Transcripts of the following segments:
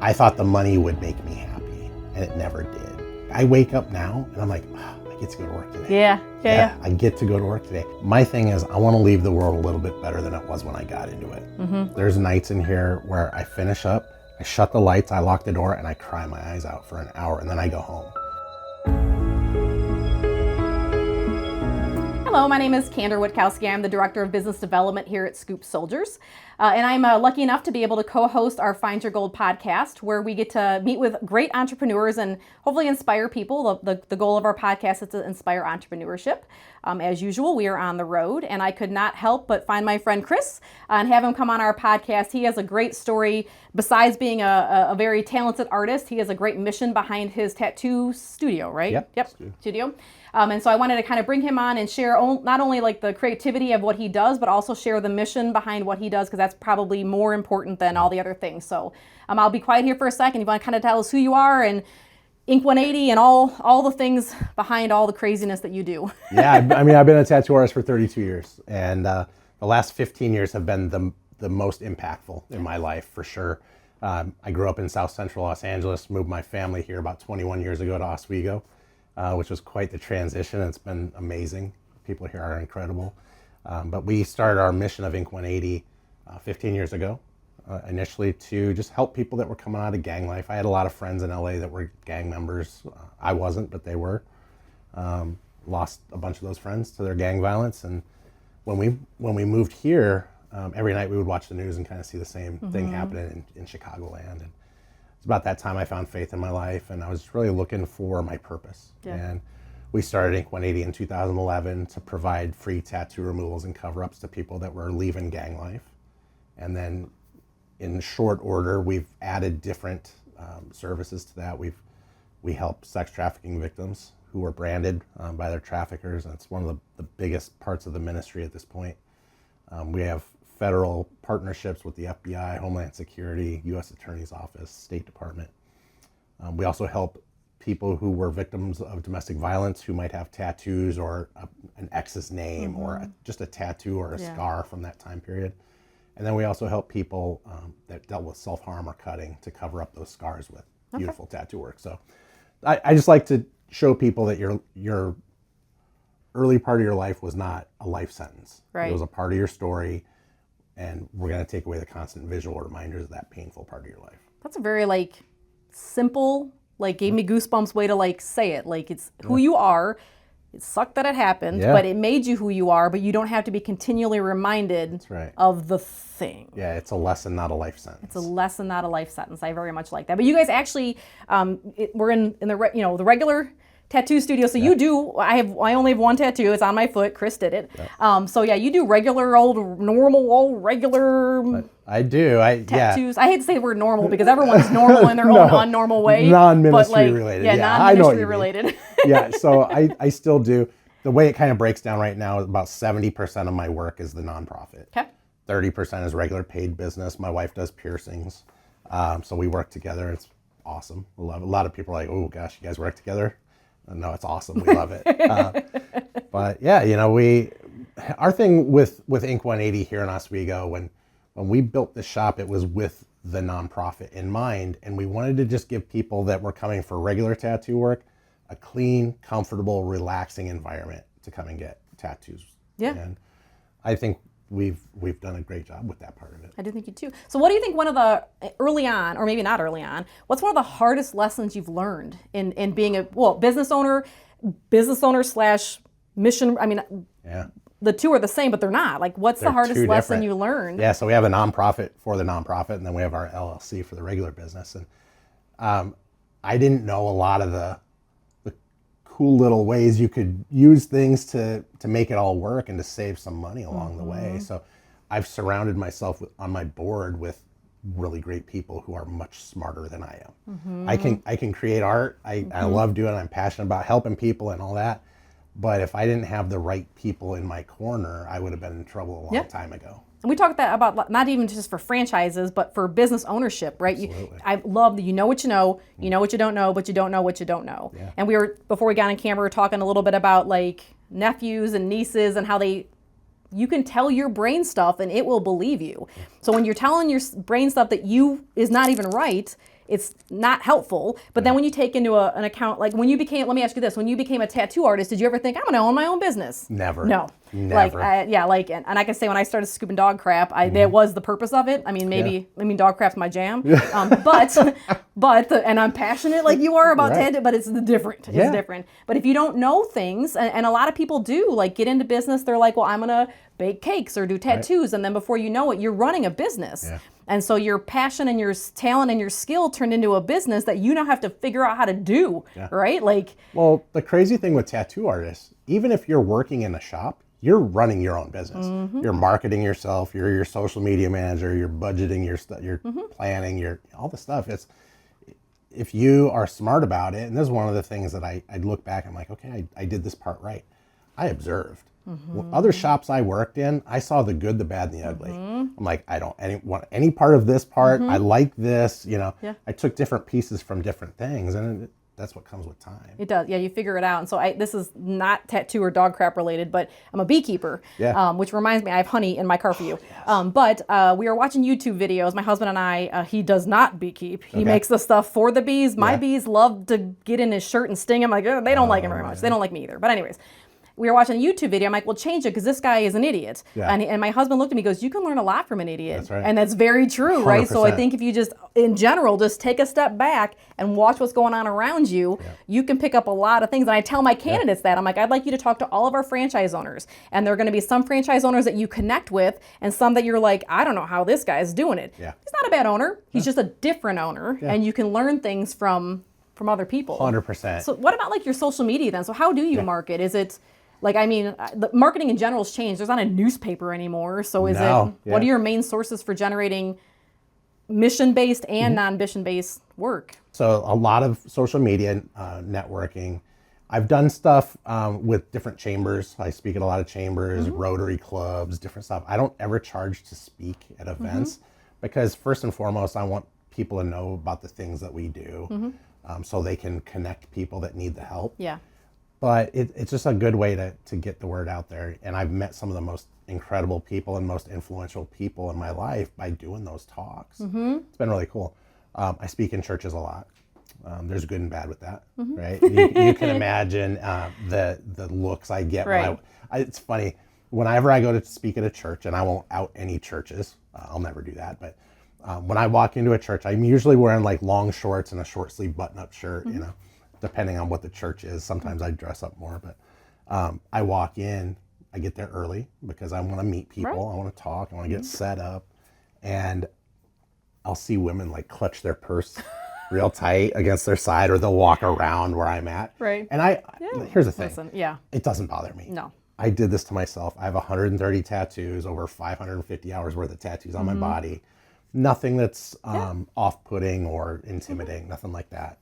I thought the money would make me happy, and it never did. I wake up now and I'm like, oh, I get to go to work today. Yeah. I get to go to work today. My thing is, I want to leave the world a little bit better than it was when I got into it. There's nights in here where I finish up, I shut the lights, I lock the door, and I cry my eyes out for an hour, and then I go home. Hello, my name is Kandra Witkowski. I'm the Director of Business Development here at Scoop Soldiers. And I'm lucky enough to be able to co-host our Find Your Gold podcast, where we get to meet with great entrepreneurs and hopefully inspire people. The goal of our podcast is to inspire entrepreneurship. As usual, we are on the road, and I could not help but find my friend Chris and have him come on our podcast. He has a great story. Besides being a very talented artist, he has a great mission behind his tattoo studio, right? Yep. Studio. And so I wanted to kind of bring him on and share not only like the creativity of what he does, but also share the mission behind what he does, because that's probably more important than all the other things. So I'll be quiet here for a second. You want to kind of tell us who you are and Inc. 180 and all the things behind all the craziness that you do. Yeah, I mean, I've been a tattoo artist for 32 years, and the last 15 years have been the most impactful in my life, for sure. I grew up in South Central Los Angeles, moved my family here about 21 years ago to Oswego, which was quite the transition. It's been amazing. People here are incredible. But we started our mission of Inc. 180 15 years ago, initially to just help people that were coming out of gang life. I had a lot of friends in LA that were gang members. I wasn't, but they were. Lost a bunch of those friends to their gang violence. And when we moved here, every night we would watch the news and kind of see the same thing happening in Chicagoland. And it's about that time I found faith in my life, and I was really looking for my purpose. Yeah. And we started Inc. 180 in 2011 to provide free tattoo removals and cover-ups to people that were leaving gang life. And then in short order, we've added different services to that. We help sex trafficking victims who are branded by their traffickers. That's one of the biggest parts of the ministry at this point. We have federal partnerships with the FBI, Homeland Security, U.S. Attorney's Office, State Department. We also help people who were victims of domestic violence who might have tattoos or an ex's name or just a tattoo or a scar from that time period. And then we also help people that dealt with self-harm or cutting to cover up those scars with beautiful tattoo work. So I just like to show people that your early part of your life was not a life sentence. Right. It was a part of your story, and we're going to take away the constant visual reminders of that painful part of your life. That's a very simple, gave me goosebumps way to say it. It's who you are. It sucked that it happened, but it made you who you are, but you don't have to be continually reminded of the thing. Yeah, it's a lesson, not a life sentence. It's a lesson, not a life sentence. I very much like that. But you guys actually, we're in the the regular tattoo studio. So you do, I only have one tattoo. It's on my foot. Chris did it. So you do regular regular I do. Tattoos. I hate to say the word normal because everyone's normal in their own unnormal way. Non-ministry related. Yeah, non-ministry related. Yeah, so I still do. The way it kind of breaks down right now, about 70% of my work is the nonprofit. Okay. 30% is regular paid business. My wife does piercings. So we work together. It's awesome. I love it. A lot of people are like, oh gosh, you guys work together? No, it's awesome. We love it. But yeah, our thing with Inc. 180 here in Oswego, when we built the shop, it was with the nonprofit in mind, and we wanted to just give people that were coming for regular tattoo work a clean, comfortable, relaxing environment to come and get tattoos. Yeah. And I think we've done a great job with that part of it. I do think you too. So what do you think one of the early on, or maybe not early on, what's one of the hardest lessons you've learned in being a business owner slash mission? I mean, the two are the same, but they're not. What's the hardest lesson you learned? Yeah, so we have a nonprofit for the nonprofit, and then we have our LLC for the regular business. And I didn't know a lot of the cool little ways you could use things to make it all work and to save some money along the way. So I've surrounded myself on my board with really great people who are much smarter than I am. I can create art. I love doing it. I'm passionate about helping people and all that. But if I didn't have the right people in my corner, I would have been in trouble a long time ago. And we talked about not even just for franchises, but for business ownership, right? I love that you know what you know what you don't know, but you don't know what you don't know. Yeah. And before we got on camera, we were talking a little bit about nephews and nieces and how you can tell your brain stuff and it will believe you. So when you're telling your brain stuff that is not even right, it's not helpful. But then when you take into an account, like when you became, let me ask you this, when you became a tattoo artist, did you ever think, I'm going to own my own business? Never. No. Never. And I can say when I started scooping dog crap, that was the purpose of it. I mean, dog crap's my jam. But and I'm passionate like you are about tattoo, but it's different. It's different. But if you don't know things, and a lot of people do, like get into business, they're like, well, I'm going to bake cakes or do tattoos. And then before you know it, you're running a business. Yeah. And so your passion and your talent and your skill turned into a business that you now have to figure out how to do, right? Like, well, the crazy thing with tattoo artists, even if you're working in a shop, you're running your own business. You're marketing yourself. You're your social media manager. You're budgeting your stuff. You're planning your all the stuff. It's if you are smart about it. And this is one of the things that I look back. I'm like, okay, I did this part right. I observed. Other shops I worked in, I saw the good, the bad, and the ugly. I'm like, I don't want any part of this part. I like this. I took different pieces from different things, and that's what comes with time. It does. Yeah, you figure it out. And so this is not tattoo or dog crap related, but I'm a beekeeper, which reminds me, I have honey in my car for you. But we are watching YouTube videos. My husband and I, he does not beekeep. He makes the stuff for the bees. My bees love to get in his shirt and sting him. Like, they don't like him very much. They don't like me either. But anyways, we were watching a YouTube video. I'm like, well, change it because this guy is an idiot. And my husband looked at me and goes, you can learn a lot from an idiot. That's right. And that's very true, 100%. right? So I think if you just, in general, just take a step back and watch what's going on around you, you can pick up a lot of things. And I tell my candidates that. I'm like, I'd like you to talk to all of our franchise owners. And there are going to be some franchise owners that you connect with and some that you're like, I don't know how this guy's doing it. He's not a bad owner. He's just a different owner. And you can learn things from other people. 100%. So what about like your social media then? So how do you market? Is it... Like, I mean, the marketing in general has changed. There's not a newspaper anymore. So what are your main sources for generating mission-based and non-mission-based work? So a lot of social media networking. I've done stuff with different chambers. I speak at a lot of chambers, Rotary clubs, different stuff. I don't ever charge to speak at events because first and foremost, I want people to know about the things that we do so they can connect people that need the help. Yeah. But it's just a good way to get the word out there. And I've met some of the most incredible people and most influential people in my life by doing those talks. It's been really cool. I speak in churches a lot. There's good and bad with that, right? You can imagine the looks I get. Right. It's funny, whenever I go to speak at a church, and I won't out any churches, I'll never do that, but when I walk into a church, I'm usually wearing like long shorts and a short sleeve button-up shirt, depending on what the church is. Sometimes I dress up more, but I walk in, I get there early because I want to meet people. I want to talk. I want to get set up. And I'll see women like clutch their purse real tight against their side, or they'll walk around where I'm at. Right. And here's the thing. Listen, it doesn't bother me. No. I did this to myself. I have 130 tattoos, over 550 hours worth of tattoos on my body. Nothing that's off-putting or intimidating, nothing like that.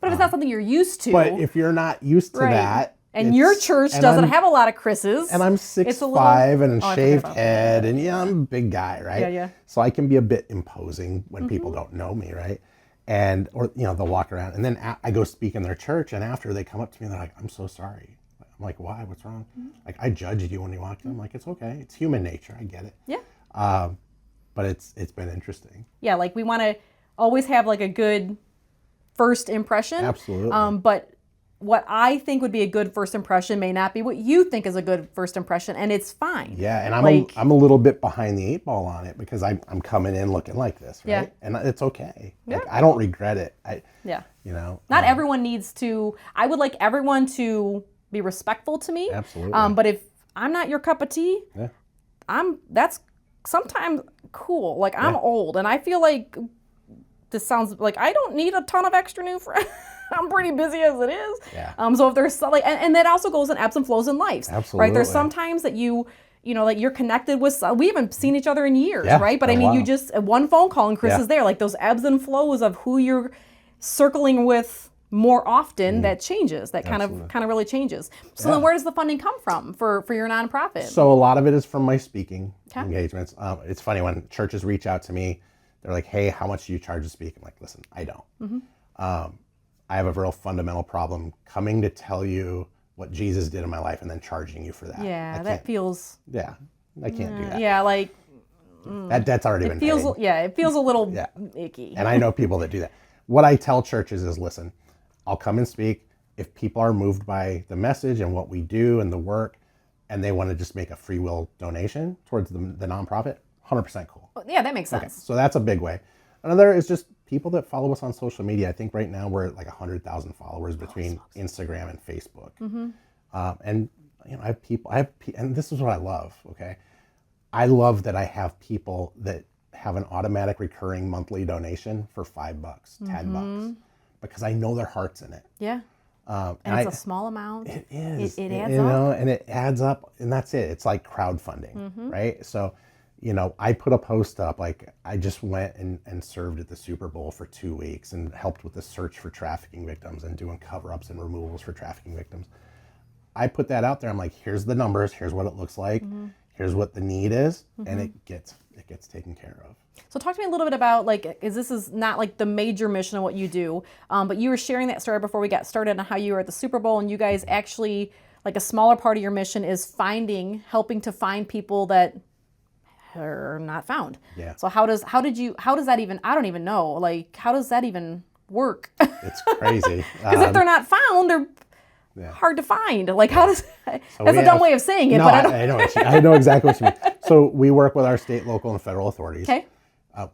But if it's not something you're used to. But if you're not used to that. And your church doesn't have a lot of Chris's. And I'm 6'5" and a shaved head. And I'm a big guy, right? Yeah. So I can be a bit imposing when people don't know me, right? And, or, they'll walk around. And then I go speak in their church. And after they come up to me, they're like, I'm so sorry. I'm like, why? What's wrong? Like, I judged you when you walked in. I'm like, it's okay. It's human nature. I get it. Yeah. But it's been interesting. Yeah, like we want to always have like a good first impression. Absolutely. But what I think would be a good first impression may not be what you think is a good first impression, and it's fine. Yeah, and I'm a little bit behind the 8 ball on it because I'm coming in looking like this, right? Yeah. And it's okay. Yeah. Like, I don't regret it. Not everyone needs to. I would like everyone to be respectful to me. Absolutely. But if I'm not your cup of tea, that's sometimes cool. Like I'm old, and I feel like this sounds like I don't need a ton of extra new friends. I'm pretty busy as it is. Yeah. So if there's like, and that also goes in ebbs and flows in life. Absolutely. Right. There's sometimes that like you're connected with. We haven't seen each other in years, right? But I mean, you just one phone call and Chris is there. Like those ebbs and flows of who you're circling with more often. That changes. That kind of really changes. So then, where does the funding come from for your nonprofit? So a lot of it is from my speaking engagements. It's funny when churches reach out to me. They're like, "Hey, how much do you charge to speak?" I'm like, "Listen, I don't. I have a real fundamental problem coming to tell you what Jesus did in my life and then charging you for that. Yeah, that feels... Yeah, I can't do that. Yeah, like... That debt's already been paid. Yeah, it feels a little icky. And I know people that do that. what I tell churches is, listen, I'll come and speak. If people are moved by the message and what we do and the work, and they want to just make a free will donation towards the nonprofit, 100% cool. Yeah, that makes sense. Okay, so that's a big way. Another is just people that follow us on social media. I think right now we're at like 100,000 followers between Instagram and Facebook. And you know, and this is what I love. Okay, I love that I have people that have an automatic recurring monthly donation for $5, $10, because I know their heart's in it. Yeah. And it's a small amount. It is. It adds you know, up. and it adds up, and that's it. It's like crowdfunding, right? So, you know, I put a post up, like I just went and served at the Super Bowl for 2 weeks and helped with the search for trafficking victims and doing cover-ups and removals for trafficking victims. I put that out there. I'm like, here's the numbers. Here's what it looks like. Here's what the need is, and it gets taken care of. So talk to me a little bit about, like, this is not like the major mission of what you do, but you were sharing that story before we got started on how you were at the Super Bowl, and you guys actually, like, a smaller part of your mission is helping to find people that are not found. Yeah. So how does that even, I don't even know, like, how does that even work? It's crazy. Because if they're not found, they're hard to find. Like, how does, So that's a dumb way of saying it, no, but I don't. I know exactly what you mean. So we work with our state, local, and federal authorities. Okay.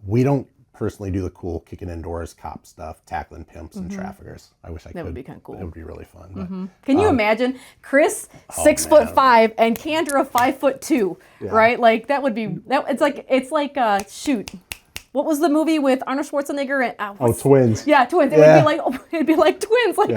We don't personally do the cool kicking indoors cop stuff, tackling pimps and traffickers. I wish I could. That would be kind of cool. It would be really fun. But, Can you imagine Chris 6'5" and Kandra 5'2", right? Like that would be that. It's like shoot. What was the movie with Arnold Schwarzenegger and twins. Yeah, twins. It'd be like twins. Like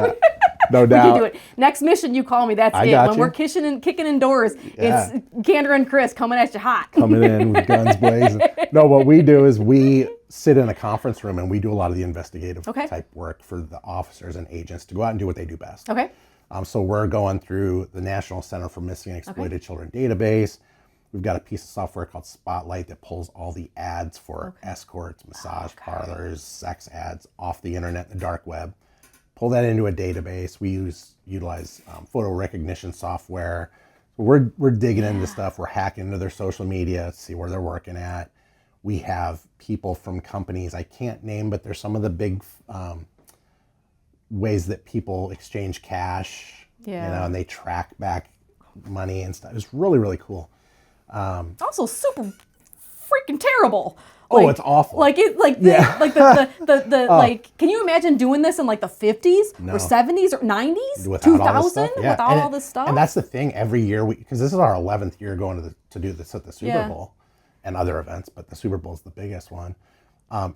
no doubt. We can do it. Next mission, you call me. That's I it. got When you. we're kicking indoors, it's Kandra and Chris coming at you hot. Coming in with guns blazing. No, what we do is we sit in a conference room and we do a lot of the investigative type work for the officers and agents to go out and do what they do best. Okay. So we're going through the National Center for Missing and Exploited Children database. We've got a piece of software called Spotlight that pulls all the ads for escorts, massage parlors, sex ads off the internet, the dark web. Pull that into a database. We utilize photo recognition software. We're digging into stuff. We're hacking into their social media to see where they're working at. We have people from companies I can't name, but there's some of the big ways that people exchange cash. You know, and they track back money and stuff. It's really, really cool. Also super freaking terrible. Like, it's awful. Like can you imagine doing this in like the 50s or 70s or 90s, 2000 without all this stuff? And that's the thing. Every year, because this is our 11th year going to do this at the Super Bowl and other events, but the Super Bowl is the biggest one.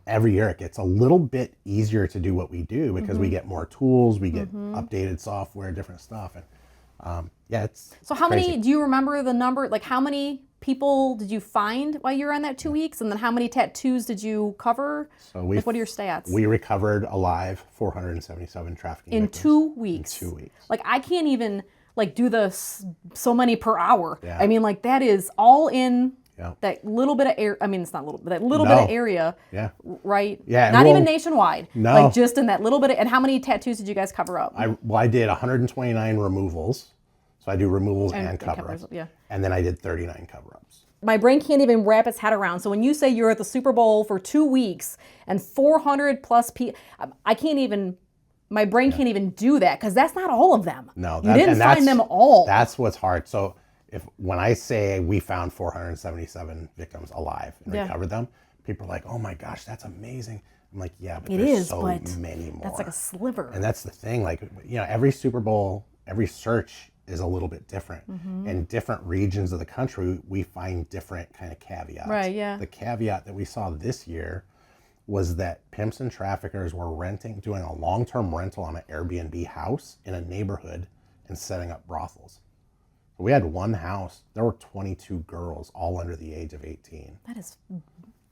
Every year it gets a little bit easier to do what we do because we get more tools, we get updated software, different stuff, and it's so how crazy. many, do you remember the number, like how many people did you find while you were on that 2 weeks, and then how many tattoos did you cover? So what are your stats? We recovered alive 477 trafficking in victims. 2 weeks. In 2 weeks. Like I can't even like do the so many per hour. Yeah. I mean, like that is all in that little bit of air. I mean, it's not little, but that little bit of area. Yeah. Right. Yeah. Not even nationwide. No. Like just in that little bit. And how many tattoos did you guys cover up? I did 129 removals. So I do removals and cover-ups. And then I did 39 cover-ups. My brain can't even wrap its head around. So when you say you're at the Super Bowl for 2 weeks and 400 plus people, my brain can't even do that because that's not all of them. No. You didn't find them all. That's what's hard. So when I say we found 477 victims alive and recovered them, people are like, oh my gosh, that's amazing. I'm like, yeah, but there's so many more. That's like a sliver. And that's the thing. Like, every Super Bowl, every search is a little bit different. In different regions of the country, we find different kind of caveats. Right, yeah. The caveat that we saw this year was that pimps and traffickers were doing a long-term rental on an Airbnb house in a neighborhood and setting up brothels. We had one house, there were 22 girls, all under the age of 18. That is...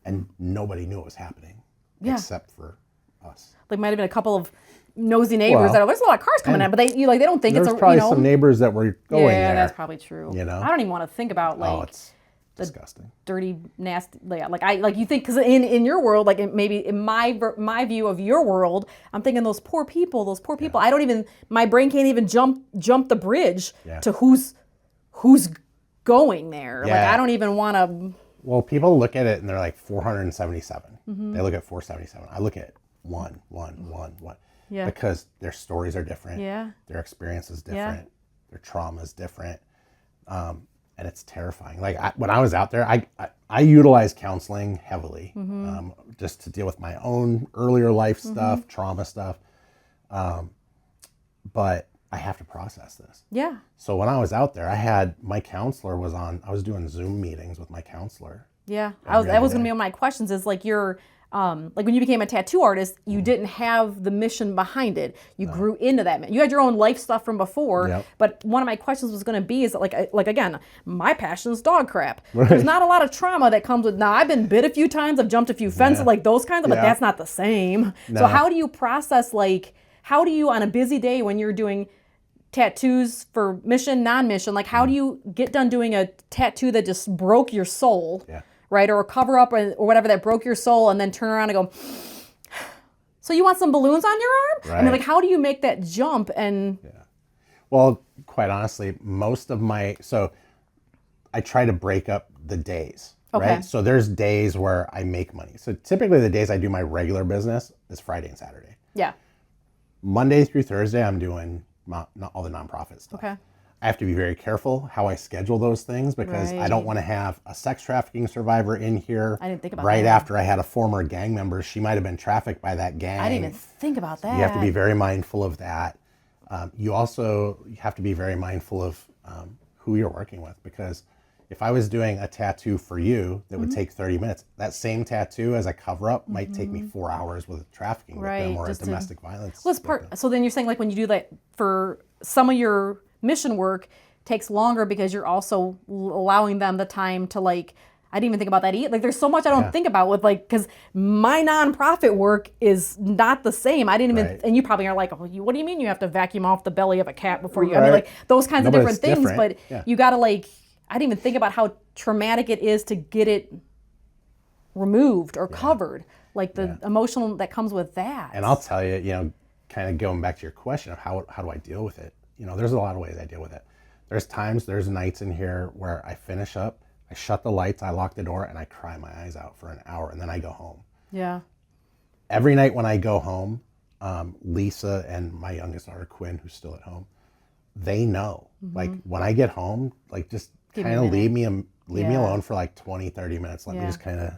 And nobody knew it was happening except for us. Like might have been a couple of nosy neighbors that there's a lot of cars coming in, but they don't think it's a, there's probably some neighbors that were going there. Yeah, that's probably true. I don't even want to think about it's disgusting, dirty, nasty. Like you think, because in your world, like maybe in my view of your world, I'm thinking those poor people. I don't even, my brain can't even jump the bridge to who's going there. Like I don't even want to. Well, people look at it and they're like 477. They look at 477. I look at one. Yeah. Because their stories are different. Yeah. Their experience is different. Their trauma is different. And it's terrifying. Like when I was out there, I utilized counseling heavily, just to deal with my own earlier life stuff, trauma stuff. But I have to process this. Yeah. So when I was out there, my counselor I was doing Zoom meetings with my counselor. Yeah. That was going to be one of my questions is like like when you became a tattoo artist, you didn't have the mission behind it. You grew into that. You had your own life stuff from before, but one of my questions was going to be is like again, my passion is dog crap. Right. There's not a lot of trauma that comes with, now I've been bit a few times, I've jumped a few fences, like those kinds of, but that's not the same. No. So how do you process, like, how do you on a busy day when you're doing tattoos for mission, non-mission, like how do you get done doing a tattoo that just broke your soul? Yeah. Right, or a cover up or whatever that broke your soul, and then turn around and go, so you want some balloons on your arm? Right. I mean, like, how do you make that jump? And well, quite honestly, so I try to break up the days, right? So there's days where I make money. So typically the days I do my regular business is Friday and Saturday. Yeah. Monday through Thursday, I'm doing all the nonprofit stuff. Okay. I have to be very careful how I schedule those things because I don't want to have a sex trafficking survivor in here. I didn't think about right that. After I had a former gang member. She might have been trafficked by that gang. I didn't even think about that. You have to be very mindful of that. You also have to be very mindful of who you're working with, because if I was doing a tattoo for you that would take 30 minutes, that same tattoo as a cover-up might take me 4 hours with trafficking victim or a domestic violence victim. So then you're saying, like, when you do that for some of your mission work takes longer because you're also allowing them the time to, like, I didn't even think about that either. Like, there's so much I don't think about with, like, because my nonprofit work is not the same. I didn't even, and you probably are like, oh, what do you mean you have to vacuum off the belly of a cat before you, I mean, like, those kinds of different things, but you got to, like, I didn't even think about how traumatic it is to get it removed or covered, like the emotional that comes with that. And I'll tell you, kind of going back to your question of how do I deal with it? There's a lot of ways I deal with it. There's nights in here where I finish up, I shut the lights, I lock the door, and I cry my eyes out for an hour, and then I go home. Yeah. Every night when I go home, Lisa and my youngest daughter, Quinn, who's still at home, they know. Like, when I get home, like, just kind of leave me alone for like 20, 30 minutes. Let me just kind of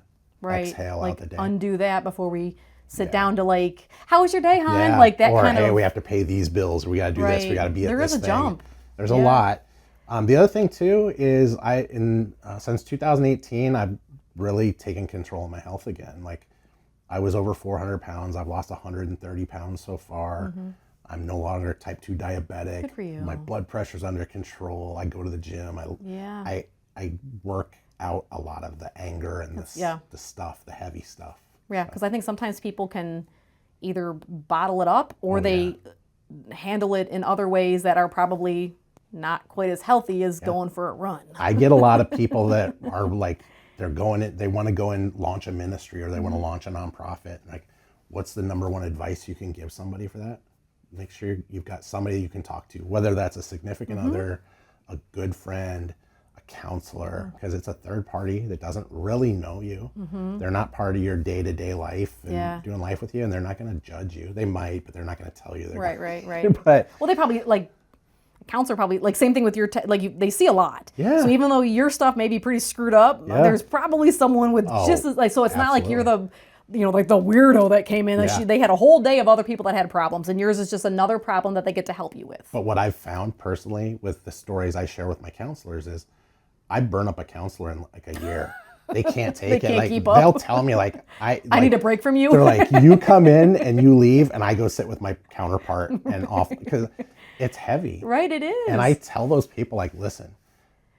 exhale out the day. Undo that before we sit down to, like, how was your day, hon? Like that kind of. Or, hey, we have to pay these bills. We got to do this. We got to be at this thing. There is a jump. There's a lot. The other thing too is since 2018, I've really taken control of my health again. Like, I was over 400 pounds. I've lost 130 pounds so far. I'm no longer type 2 diabetic. Good for you. My blood pressure's under control. I go to the gym. I work out a lot of the anger and the stuff, the heavy stuff. Yeah, because I think sometimes people can either bottle it up or they handle it in other ways that are probably not quite as healthy as going for a run. I get a lot of people that are like, they want to go and launch a ministry or they want to launch a nonprofit. Like, what's the number one advice you can give somebody for that? Make sure you've got somebody you can talk to, whether that's a significant other, a good friend, a counselor, because it's a third party that doesn't really know you. They're not part of your day-to-day life and doing life with you, and they're not going to judge you. They might, but they're not going to tell you. Right. But well, they probably, like, a counselor probably, like, same thing with your, they see a lot. Yeah. So even though your stuff may be pretty screwed up, there's probably someone with just as, like, so it's not like you're the, like the weirdo that came in. Like they had a whole day of other people that had problems, and yours is just another problem that they get to help you with. But what I've found personally with the stories I share with my counselors is I burn up a counselor in like a year. They can't take it. Like, they'll tell me, like, I need a break from you. They're like, you come in and you leave, and I go sit with my counterpart and off, because it's heavy. Right, it is. And I tell those people, like, listen,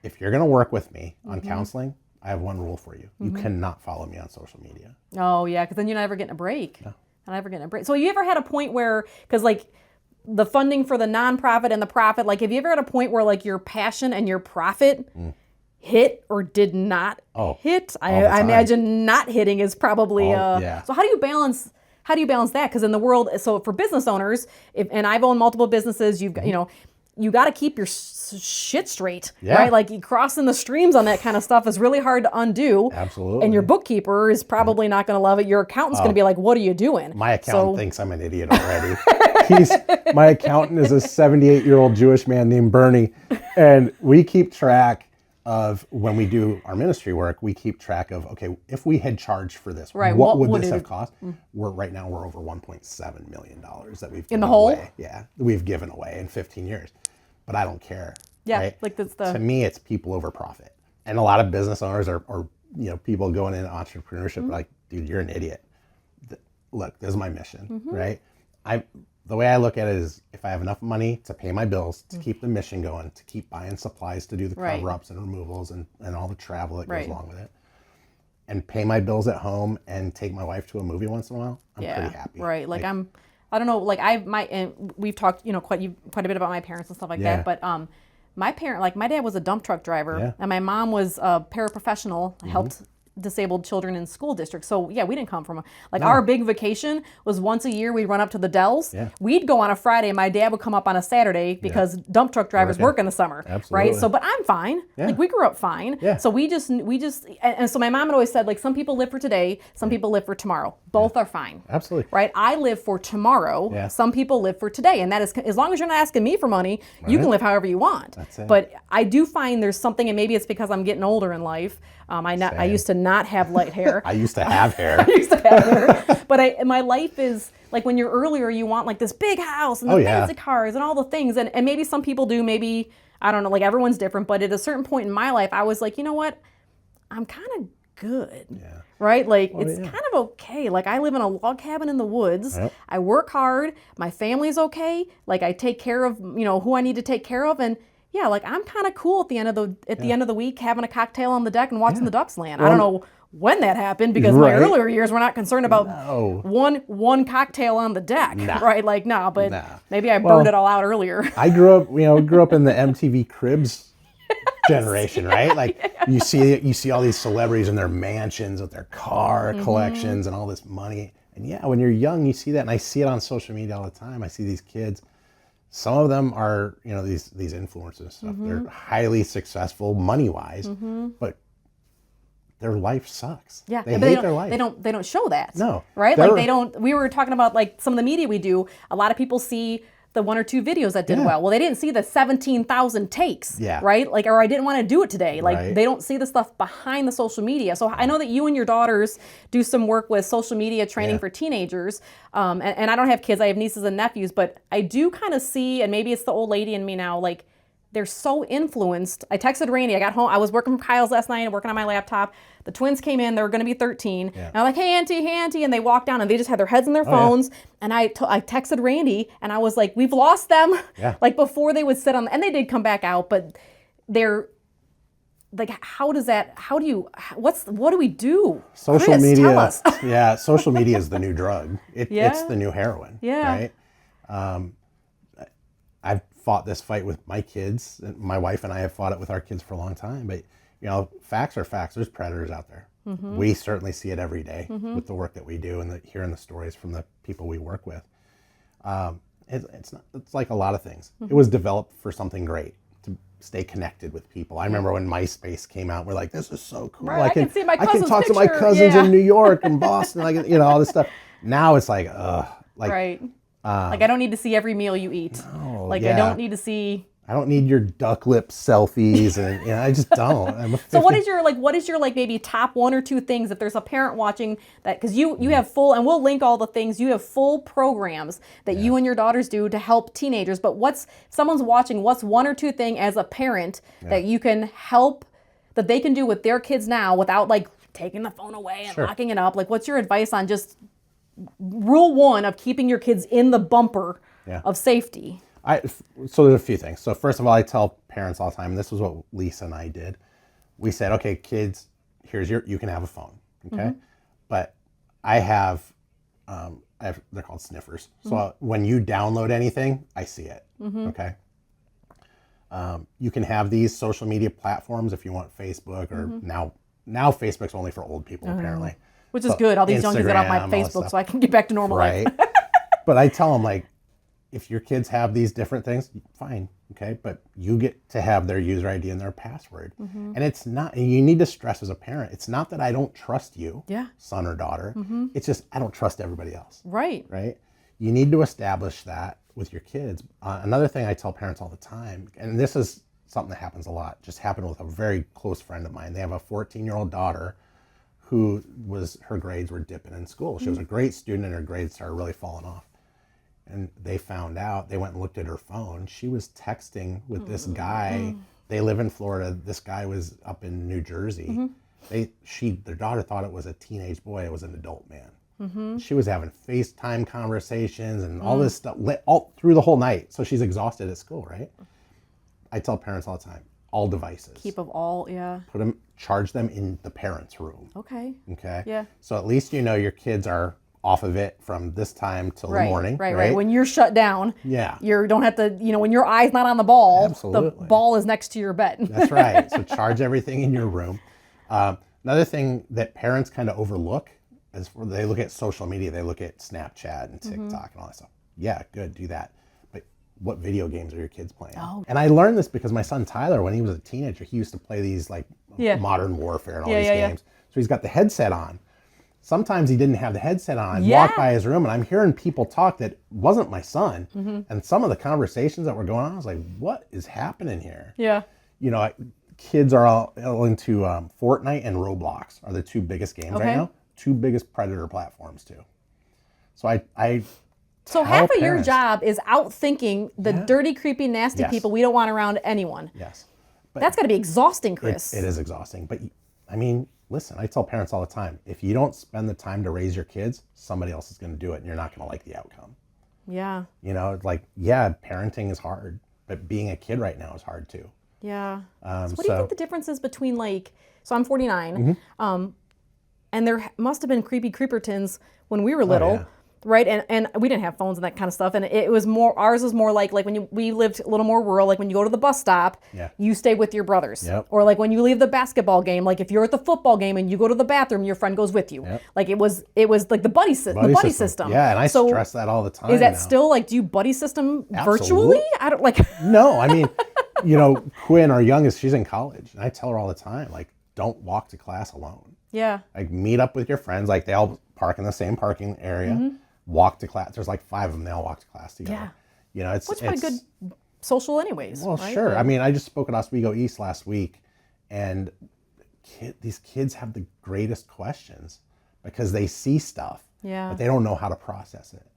if you're going to work with me on counseling, I have one rule for you. You cannot follow me on social media. Oh, yeah, because then you're never getting a break. No. You're never getting a break. So you ever had a point where, because, like, the funding for the nonprofit and the profit, like, have you ever had a point where, like, your passion and your profit hit or did not hit? I imagine not hitting is probably, so how do you balance that? Because in the world, so for business owners, and I've owned multiple businesses, you've got, you got to keep your shit straight, Yeah. right? Like crossing the streams on that kind of stuff is really hard to undo. Absolutely. And your bookkeeper is probably not going to love it. Your accountant's going to be like, what are you doing? My accountant thinks I'm an idiot already. My accountant is a 78-year-old Jewish man named Bernie, and we keep track of, when we do our ministry work, we keep track of, okay, if we had charged for this, Right, what what would would this it- have cost? Right now we're over $1.7 million that we've given In the hole? away. Yeah, we've given away in 15 years. But I don't care. Yeah, right? like that's To me, it's people over profit. And a lot of business owners or people going into entrepreneurship are like, dude, you're an idiot. Look, this is my mission, right? The way I look at it is, if I have enough money to pay my bills, to keep the mission going, to keep buying supplies to do the Right. cover-ups and removals and all the travel that goes Right. along with it, and pay my bills at home and take my wife to a movie once in a while, I'm pretty happy. Right. Like I don't know, like and we've talked, quite a bit about my parents and stuff like Yeah. that, but my dad was a dump truck driver, Yeah. and my mom was a paraprofessional, helped disabled children in school districts. So yeah, we didn't come from our big vacation was once a year. We'd run up to the Dells. Yeah. We'd go on a Friday, and my dad would come up on a Saturday because dump truck drivers work in the summer. Absolutely. Right. So, but I'm fine. Yeah. Like we grew up fine. Yeah. So we just, and so my mom had always said, like, some people live for today, some people live for tomorrow. Both are fine. Absolutely. Right? I live for tomorrow. Yeah. Some people live for today. And that is, as long as you're not asking me for money, you can live however you want. That's it. But I do find there's something, and maybe it's because I'm getting older in life. I used to not have light hair. I used to have hair. I used to have hair. But my life is, like, when you're earlier, you want like this big house and the fancy cars and all the things. And maybe some people do, maybe, I don't know, like everyone's different. But at a certain point in my life, I was like, you know what? I'm kind of good. Yeah. Right? Like, it's kind of okay. Like, I live in a log cabin in the woods. Yep. I work hard. My family's okay. Like, I take care of, who I need to take care of. And yeah, like, I'm kind of cool at the end of the week, having a cocktail on the deck and watching the ducks land. I don't know when that happened, because my earlier years were not concerned about one cocktail on the deck. Right? Like, but maybe I burned it all out earlier. I grew up in the MTV Cribs generation, right? Like you see all these celebrities in their mansions with their car collections and all this money. And yeah, when you're young, you see that, and I see it on social media all the time. I see these kids. Some of them are, these influencers and stuff. They're highly successful money-wise, but their life sucks. Yeah, they hate their life. They don't show that. No, right? Like they don't. We were talking about, like, some of the media we do. A lot of people see the one or two videos that did well. Well, they didn't see the 17,000 takes. Yeah. Right? Like, or I didn't want to do it today. Like, Right. they don't see the stuff behind the social media. So I know that you and your daughters do some work with social media training for teenagers. And I don't have kids. I have nieces and nephews, but I do kind of see, and maybe it's the old lady in me now, like, they're so influenced. I texted Randy. I got home. I was working from Kyle's last night and working on my laptop. The twins came in. They were going to be 13. And I'm like, hey, Auntie. And they walked down, and they just had their heads in their phones. And I texted Randy, and I was like, we've lost them. Yeah. Like, before they would sit on, and they did come back out, but they're, like, what do we do? Social Chris, media, tell us. yeah, social media is the new drug. It's the new heroin, right? I've fought this fight with my kids. And my wife and I have fought it with our kids for a long time. But, facts are facts. There's predators out there. We certainly see it every day with the work that we do and hearing the stories from the people we work with. It's like a lot of things. It was developed for something great, to stay connected with people. I remember when MySpace came out, we're like, this is so cool. Right, I can see my I can cousin's talk to my picture. cousins in New York and Boston, all this stuff. Now it's like, Right. Like, I don't need to see every meal you eat. I don't need to see. I don't need your duck lip selfies, and I just don't. So what is your maybe top one or two things, if there's a parent watching that, because you have full, and we'll link all the things, you have full programs that you and your daughters do to help teenagers, but if someone's watching, what's one or two thing as a parent that you can help, that they can do with their kids now without, like, taking the phone away and locking it up? Like, what's your advice on just rule one of keeping your kids in the bumper of safety? So there's a few things. So first of all, I tell parents all the time, and this is what Lisa and I did. We said, okay, kids, you can have a phone, okay? But I have, they're called Sniffers. So when you download anything, I see it, okay? You can have these social media platforms if you want Facebook, or now Facebook's only for old people, apparently. Which is good. All these junkies get off my Instagram, all that Facebook stuff. so I can get back to normal life. Right. But I tell them, like, if your kids have these different things, fine, okay, but you get to have their user ID and their password. And it's not, and you need to stress as a parent, it's not that I don't trust you, son or daughter. It's just I don't trust everybody else. Right. You need to establish that with your kids. Another thing I tell parents all the time, and this is something that happens a lot, just happened with a very close friend of mine. They have a 14-year-old daughter who her grades were dipping in school. She was a great student and her grades started really falling off. And they found out, they went and looked at her phone. She was texting with this guy. They live in Florida. This guy was up in New Jersey. Their daughter thought it was a teenage boy. It was an adult man. She was having FaceTime conversations and all this stuff all through the whole night. So she's exhausted at school, right? I tell parents all the time, all devices. Keep of all, Charge them in the parents' room. Okay. Yeah. So at least you know your kids are off of it from this time till the morning. Right. When you're shut down, you don't have to, when your eye's not on the ball, Absolutely. The ball is next to your bed. That's right. So charge everything in your room. Another thing that parents kind of overlook is when they look at social media, they look at Snapchat and TikTok and all that stuff. Yeah, good, do that. But what video games are your kids playing? And I learned this because my son Tyler, when he was a teenager, he used to play these like Modern Warfare and all these games. So he's got the headset on. Sometimes he didn't have the headset on. I'd walk by his room and I'm hearing people talk that wasn't my son. And some of the conversations that were going on, I was like, what is happening here? Kids are all into Fortnite and Roblox are the two biggest games right now. Two biggest predator platforms too. So So half of your job is outthinking the dirty, creepy, nasty people we don't want around anyone. Yes. But that's got to be exhausting, Chris. It is exhausting. But I mean, listen, I tell parents all the time, if you don't spend the time to raise your kids, somebody else is going to do it and you're not going to like the outcome. Yeah. Parenting is hard, but being a kid right now is hard too. Yeah. So what do you think the difference is between so I'm 49, and there must have been creepy creepertons when we were little, right? And we didn't have phones and that kind of stuff. And it was ours was more like we lived a little more rural, like when you go to the bus stop, you stay with your brothers. Or like when you leave the basketball game, like if you're at the football game and you go to the bathroom, your friend goes with you. Like it was like the buddy system. Yeah, and I stress that all the time. Is that still like, do you buddy system virtually? I don't like. No, I mean, Quinn, our youngest, she's in college. And I tell her all the time, like, don't walk to class alone. Yeah. Like meet up with your friends, like they all park in the same parking area, walk to class. There's like 5 of them, they all walk to class together. Yeah. It's a good social anyways. Well, right? Sure. I mean, I just spoke at Oswego East last week and these kids have the greatest questions because they see stuff, but they don't know how to process it.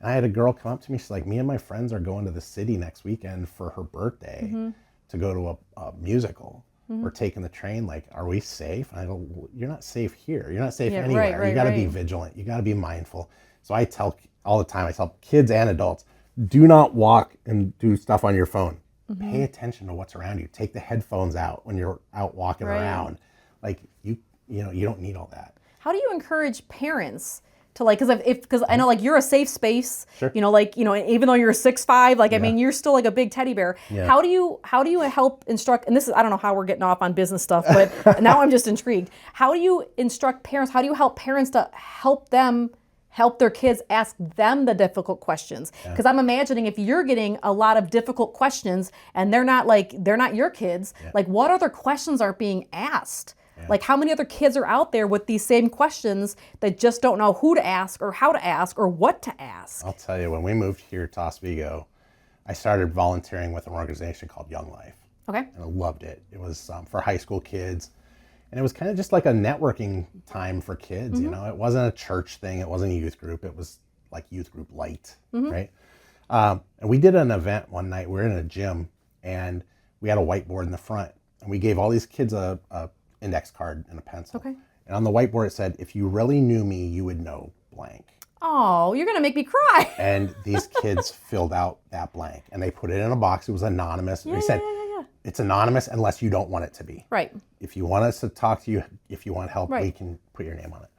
And I had a girl come up to me, she's like, me and my friends are going to the city next weekend for her birthday to go to a musical. We're taking the train, like, are we safe? And I go, well, you're not safe here. You're not safe anywhere. You got to be vigilant. You got to be mindful. So I tell all the time, I tell kids and adults, do not walk and do stuff on your phone. Pay attention to what's around you. Take the headphones out when you're out walking around. Like you don't need all that. How do you encourage parents to because I know you're a safe space, Sure. Even though you're 6'5", I mean, you're still like a big teddy bear. Yeah. How do you help instruct, and this is, I don't know how we're getting off on business stuff, but now I'm just intrigued. How do you instruct parents? How do you help parents to help their kids ask them the difficult questions? Because I'm imagining if you're getting a lot of difficult questions and they're not your kids, what other questions are being asked? Like how many other kids are out there with these same questions that just don't know who to ask or how to ask or what to ask? I'll tell you, when we moved here to Oswego, I started volunteering with an organization called Young Life. Okay. And I loved it. It was for high school kids. And it was kind of just like a networking time for kids, It wasn't a church thing. It wasn't a youth group. It was like youth group light, right? And we did an event one night. We were in a gym and we had a whiteboard in the front. And we gave all these kids a index card and a pencil. Okay. And on the whiteboard it said, if you really knew me, you would know blank. Oh, you're going to make me cry. And these kids filled out that blank and they put it in a box. It was anonymous. We said, it's anonymous unless you don't want it to be. Right. If you want us to talk to you, if you want help, we can put your name on it.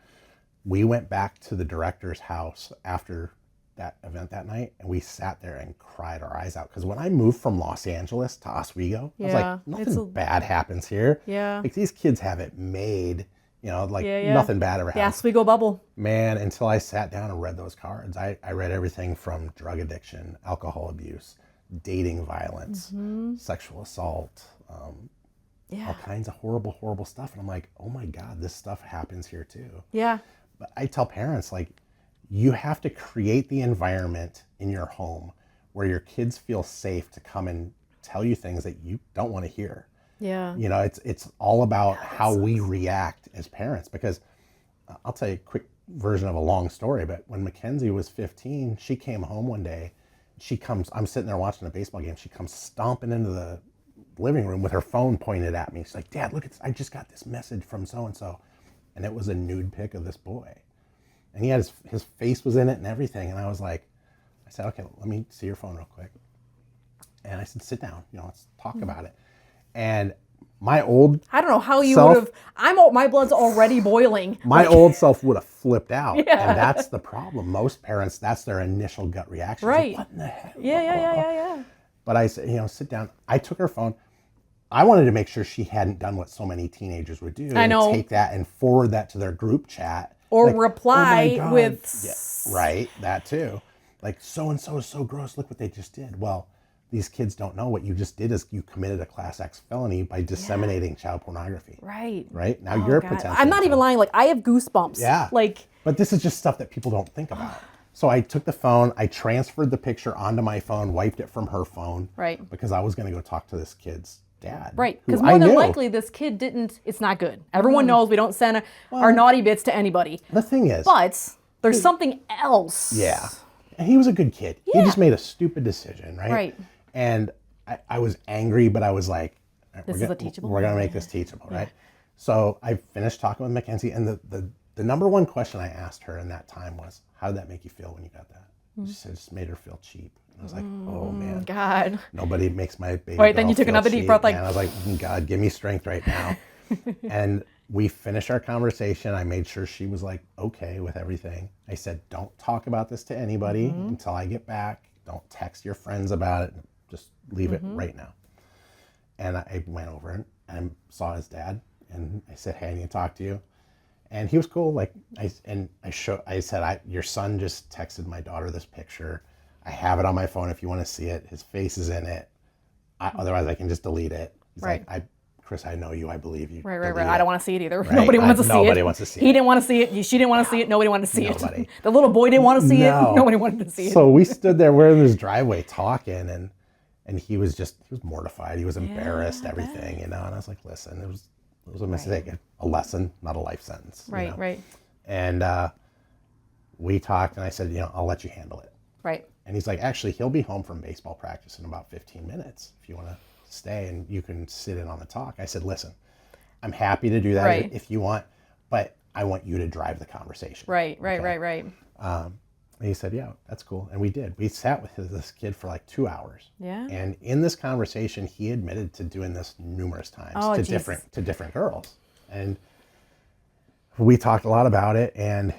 We went back to the director's house after that event that night and we sat there and cried our eyes out. Because when I moved from Los Angeles to Oswego, I was like, nothing bad happens here. Yeah. Like these kids have it made. like Yeah, yeah. nothing bad ever The happened. Oswego bubble. Man, until I sat down and read those cards, I read everything from drug addiction, alcohol abuse, dating violence, sexual assault, Yeah. all kinds of horrible stuff. And I'm like, oh my God, this stuff happens here too. Yeah. But I tell parents, like, you have to create the environment in your home where your kids feel safe to come and tell you things that you don't want to hear. Yeah. It's all about how we react as parents, because I'll tell you a quick version of a long story, but when Mackenzie was 15, she came home one day. I'm sitting there watching a baseball game. She comes stomping into the living room with her phone pointed at me. She's like, Dad, look, I just got this message from so-and-so. And it was a nude pic of this boy. And he had his face was in it and everything. And I said, okay, let me see your phone real quick. And I said, sit down, let's talk about it. And my old I don't know how you self- would have. My blood's already boiling. My old self would have flipped out. Yeah. And that's the problem. Most parents, that's their initial gut reaction. Right. Like, what in the heck? Yeah. But I said, sit down. I took her phone. I wanted to make sure she hadn't done what so many teenagers would do. I know. Take that and forward that to their group chat. Or like, reply "Oh my God." with... Yeah, right, that too. Like, so-and-so is so gross. Look what they just did. Well, these kids don't know what you just did is you committed a Class X felony by disseminating child pornography. Right. Right? Now Oh, you're God. potentially... I'm not even lying. Like, I have goosebumps. Yeah. Like... But this is just stuff that people don't think about. So I took the phone, I transferred the picture onto my phone, wiped it from her phone. Right. Because I was going to go talk to this kid's dad. Right. who Because I more than knew. likely, this kid didn't... It's not good. Everyone knows we don't send our naughty bits to anybody. The thing is... But there's something else. Yeah. And he was a good kid. Yeah. He just made a stupid decision, right? Right. And I was angry, but I was like... This is a teachable. We're going to make this teachable, right? So I finished talking with Mackenzie, and the number one question I asked her in that time was, how did that make you feel when you got that? She said, it just made her feel cheap. And I was like, oh man, God. nobody makes my baby Right, then girl you took feel another deep cheap. breath, like... And I was like, God, give me strength right now. And we finished our conversation. I made sure she was like, okay with everything. I said, don't talk about this to anybody until I get back. Don't text your friends about it. Just leave it right now. And I went over and saw his dad. And I said, hey, I need to talk to you. And he was cool. Like I said, your son just texted my daughter this picture. I have it on my phone if you want to see it. His face is in it. Otherwise, I can just delete it. He's Right. like, Chris, I know you. I believe you. Right. Delete I it." don't want to see it either. Right. Nobody wants to see it. Nobody wants to see He it. didn't want to see it. She didn't want to see it. Nobody wanted to see Nobody. it. The little boy didn't want to see No. it. Nobody wanted to see it. So we stood there. We're in this driveway talking, and he was mortified. He was embarrassed. Everything, And I was like, listen, it was a mistake, a lesson, not a life sentence. Right. Right. And we talked, and I said, I'll let you handle it. Right. And he's like, actually, he'll be home from baseball practice in about 15 minutes if you want to stay and you can sit in on the talk. I said, listen, I'm happy to do that Right. if you want, but I want you to drive the conversation. Right. And he said, yeah, that's cool. And we did. We sat with this kid for like 2 hours. Yeah. And in this conversation, he admitted to doing this numerous times to different girls. And we talked a lot about it. And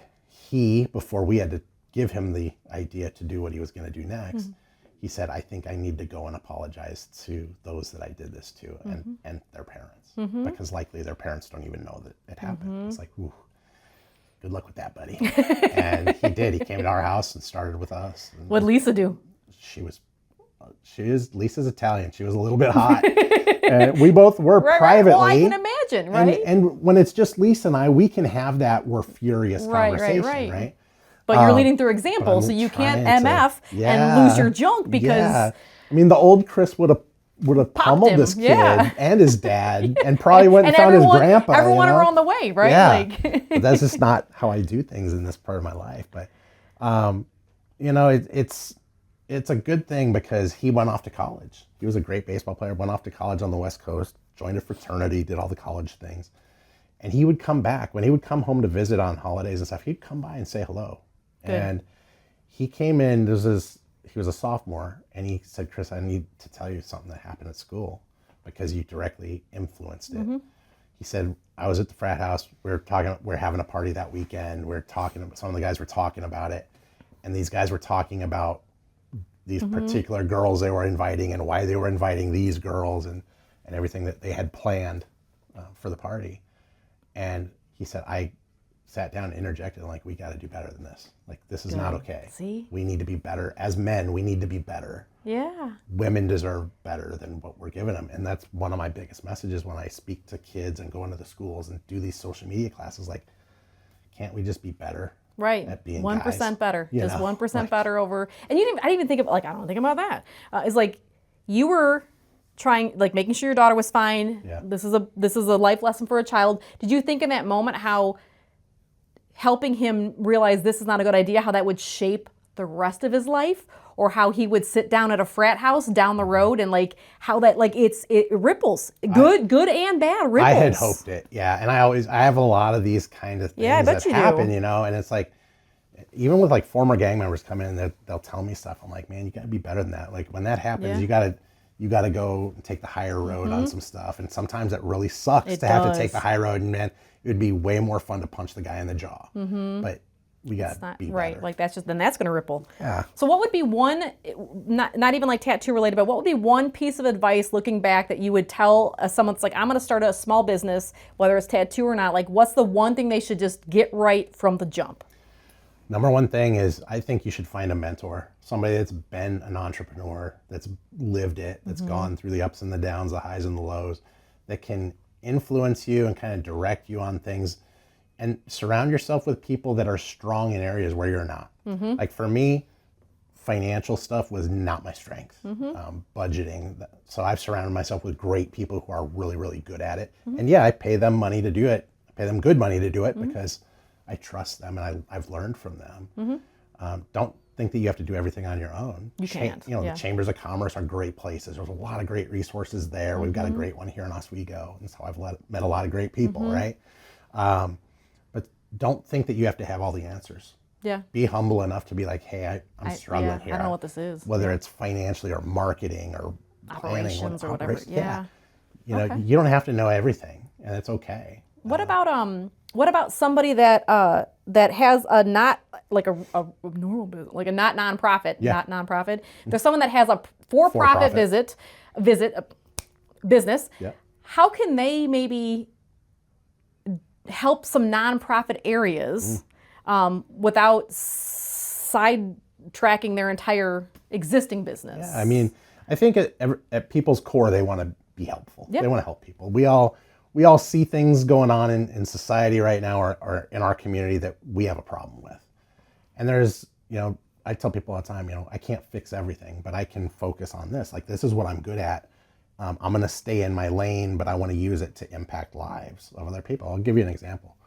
before we had to give him the idea to do what he was going to do next, he said, I think I need to go and apologize to those that I did this to and their parents. Because likely their parents don't even know that it happened. It's like, ooh, good luck with that, buddy. And he did. He came to our house and started with us. And What'd Lisa do? Lisa's Italian. She was a little bit hot. And we both were privately. Well, I can imagine, right? And when it's just Lisa and I, we can have that we're furious conversation, right? But you're leading through example, so you can't MF and lose your junk because... Yeah. I mean, the old Chris would have pummeled him, this kid and his dad and probably went and found his grandpa. Everyone around the way, right? Yeah. But that's just not how I do things in this part of my life. But, it's a good thing because he went off to college. He was a great baseball player, went off to college on the West Coast, joined a fraternity, did all the college things. And he would come back. When he would come home to visit on holidays and stuff, he'd come by and say hello. Good. And he came in, he was a sophomore, and he said, Chris, I need to tell you something that happened at school because you directly influenced it. He said, I was at the frat house. We were having a party that weekend. Some of the guys were talking about it. And these guys were talking about these particular girls they were inviting and why they were inviting these girls and everything that they had planned for the party. And he said, I sat down and interjected, like, we got to do better than this. Like, this is not okay. See? We need to be better. As men, we need to be better. Yeah. Women deserve better than what we're giving them. And that's one of my biggest messages when I speak to kids and go into the schools and do these social media classes. Like, can't we just be better? Right. At being 1% guys? better. You Just know, 1% better over. And I didn't even think of, like, I don't think about that. It's like you were trying, like, making sure your daughter was fine. Yeah. This is a life lesson for a child. Did you think in that moment how helping him realize this is not a good idea, how that would shape the rest of his life? Or how he would sit down at a frat house down the road and like how that, like, it ripples, good and bad ripples. I had hoped it, yeah. And I have a lot of these kind of things I bet that you happen, do. you know. And it's like, even with like former gang members come in and they'll tell me stuff. I'm like, man, you got to be better than that. Like when that happens, you got to go and take the higher road on some stuff. And sometimes it really sucks to have to take the high road. And man, it would be way more fun to punch the guy in the jaw. But we got to be right. better. Like that's going to ripple. Yeah. So what would be one, not even like tattoo related, but what would be one piece of advice looking back that you would tell someone that's like, I'm going to start a small business, whether it's tattoo or not, like what's the one thing they should just get right from the jump? Number one thing is I think you should find a mentor, somebody that's been an entrepreneur, that's lived it, that's gone through the ups and the downs, the highs and the lows, that can influence you and kind of direct you on things. And surround yourself with people that are strong in areas where you're not. Like for me, financial stuff was not my strength. Budgeting. So I've surrounded myself with great people who are really, really good at it. And yeah, I pay them money to do it. I pay them good money to do it because I trust them and I've learned from them. Don't think that you have to do everything on your own. You can't. The chambers of commerce are great places. There's a lot of great resources there. We've got a great one here in Oswego. And so I've met a lot of great people, right? But don't think that you have to have all the answers. Yeah. Be humble enough to be like, hey, I'm struggling here. I don't know what this is. Whether it's financially or marketing or planning Operations or whatever. Yeah. You know, you don't have to know everything, and it's okay. What about somebody that has a not like a normal business, like a not nonprofit. There's someone that has a for-profit business. Yeah. How can they maybe help some nonprofit areas without sidetracking their entire existing business? Yeah, I mean, I think at people's core, they want to be helpful. Yep. They want to help people. We all see things going on in society right now or in our community that we have a problem with. And there's, I tell people all the time, I can't fix everything, but I can focus on this. Like, this is what I'm good at. I'm going to stay in my lane, but I want to use it to impact lives of other people. I'll give you an example.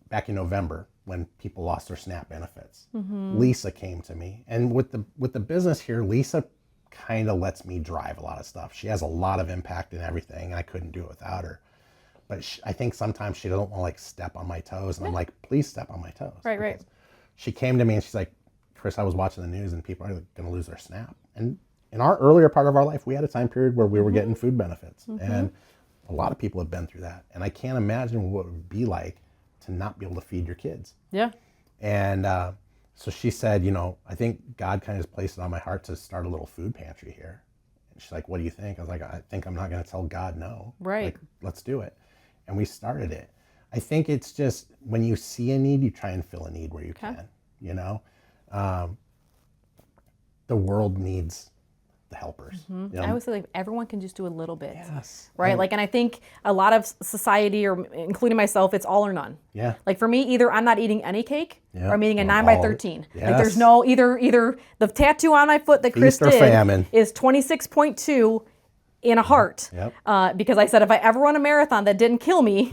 Back in November, when people lost their SNAP benefits, Lisa came to me. And with the business here, Lisa kind of lets me drive a lot of stuff. She has a lot of impact in everything, and I couldn't do it without her. But I think sometimes she doesn't want to like step on my toes, and I'm like, please step on my toes. Right. She came to me and she's like, Chris, I was watching the news and people are going to lose their SNAP. And in our earlier part of our life, we had a time period where we were getting food benefits, and a lot of people have been through that. And I can't imagine what it would be like to not be able to feed your kids. Yeah. And so she said, I think God kind of just placed it on my heart to start a little food pantry here. And she's like, what do you think? I was like, I think I'm not going to tell God no. Right. Like, let's do it. And we started it. I think it's just when you see a need, you try and fill a need where you can, the world needs the helpers. I always say like everyone can just do a little bit. Yes. Right? Like, and I think a lot of society, or including myself, it's all or none. Yeah. Like for me, either I'm not eating any cake or I'm eating a 9 by 13. Yes. Like there's no, either the tattoo on my foot that Chris Feast or did famine. is 26.2 in a heart. Yep. Because I said if I ever run a marathon that didn't kill me,